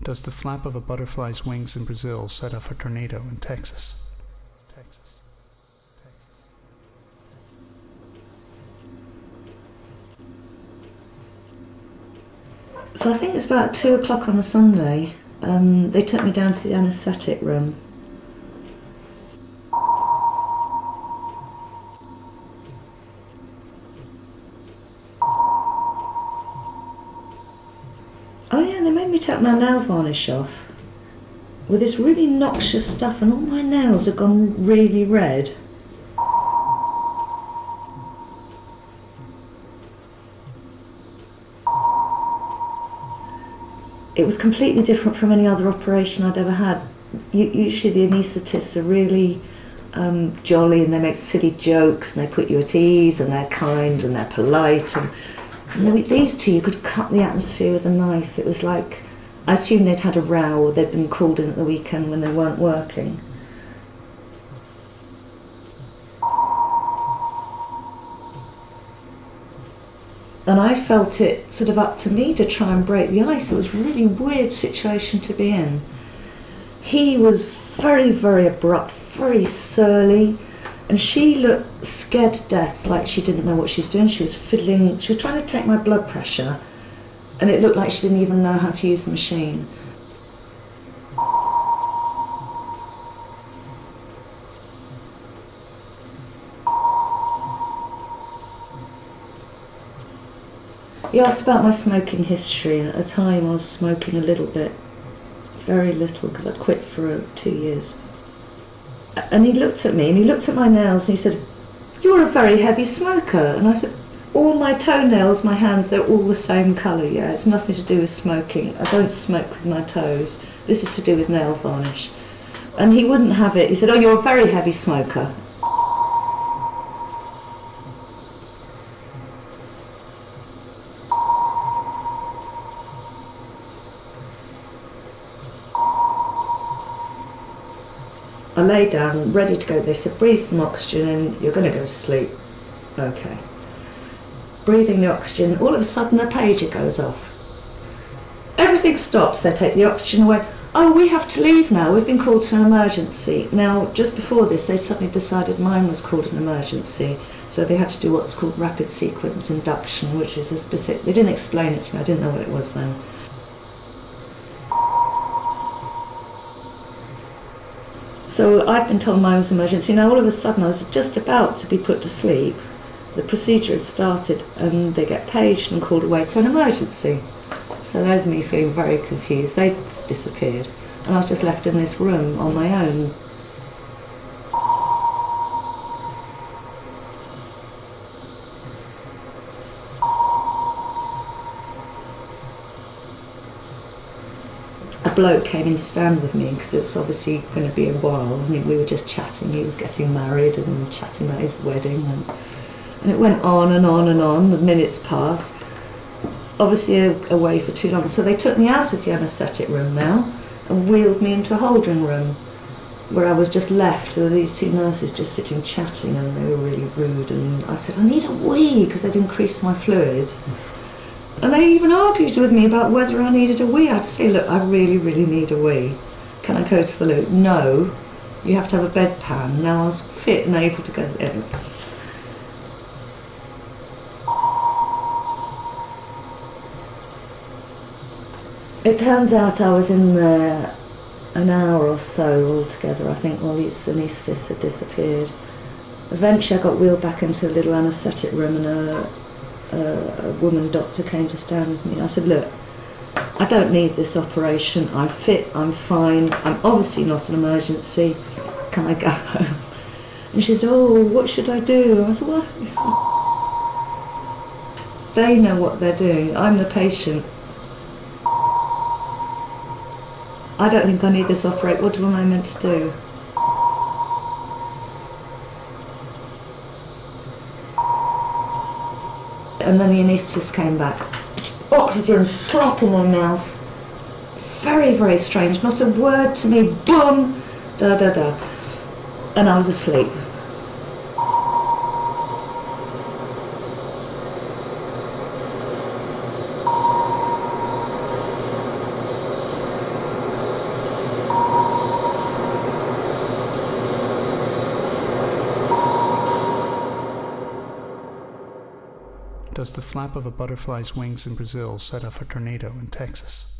Does the flap of a butterfly's wings in Brazil set off a tornado in Texas? So I think it's about 2 o'clock on the Sunday. They took me down to the anaesthetic room. Oh yeah, they made me take my nail varnish off with this really noxious stuff, and all my nails had gone really red. It was completely different from any other operation I'd ever had. Usually the anaesthetists are really jolly, and they make silly jokes, and they put you at ease, and they're kind and they're polite. And with these two, you could cut the atmosphere with a knife. It was like, I assumed they'd had a row, or they'd been called in at the weekend when they weren't working. And I felt it sort of up to me to try and break the ice. It was a really weird situation to be in. He was very, very abrupt, very surly, and she looked scared to death, like she didn't know what she was doing. She was fiddling, she was trying to take my blood pressure, and it looked like she didn't even know how to use the machine. He asked about my smoking history. At the time I was smoking a little bit, very little, because I'd quit for 2 years. And he looked at me and he looked at my nails and he said, "You're a very heavy smoker." And I said, "All my toenails, my hands, they're all the same colour, yeah. It's nothing to do with smoking. I don't smoke with my toes. This is to do with nail varnish." And he wouldn't have it. He said, "Oh, you're a very heavy smoker." I lay down, ready to go. They said, "Breathe some oxygen and you're going to go to sleep." Okay. Breathing the oxygen, all of a sudden a pager goes off. Everything stops, they take the oxygen away. "Oh, we have to leave now, we've been called to an emergency." Now, just before this, they suddenly decided mine was called an emergency, so they had to do what's called rapid sequence induction, which is a specific, they didn't explain it to me, I didn't know what it was then. So I'd been told mine was an emergency. Now all of a sudden I was just about to be put to sleep. The procedure had started and they get paged and called away to an emergency. So there's me feeling very confused. They'd disappeared and I was just left in this room on my own. A bloke came in to stand with me because it was obviously going to be a while. I mean, we were just chatting. He was getting married and chatting about his wedding, and it went on and on and on. The minutes passed. Obviously away for too long. So they took me out of the anaesthetic room now and wheeled me into a holding room where I was just left with these two nurses just sitting chatting, and they were really rude. And I said, "I need a wee," because they'd increased my fluids. And they even argued with me about whether I needed a wee. I'd say, "Look, I really, really need a wee. Can I go to the loo?" "No, you have to have a bedpan." Now I was fit and able to go in. It turns out I was in there an hour or so altogether, I think, while these anaesthetists had disappeared. Eventually I got wheeled back into a little anaesthetic room, and a woman doctor came to stand with me. And I said, "Look, I don't need this operation. I'm fit, I'm fine. I'm obviously not an emergency. Can I go home?" And she said, "Oh, what should I do?" I said, "Well, they know what they're doing. I'm the patient. I don't think I need this operation. What am I meant to do?" And then the anaesthetist came back. Oxygen slap in my mouth. Very, very strange. Not a word to me. Boom! Da da da. And I was asleep. does the flap of a butterfly's wings in Brazil set off a tornado in Texas?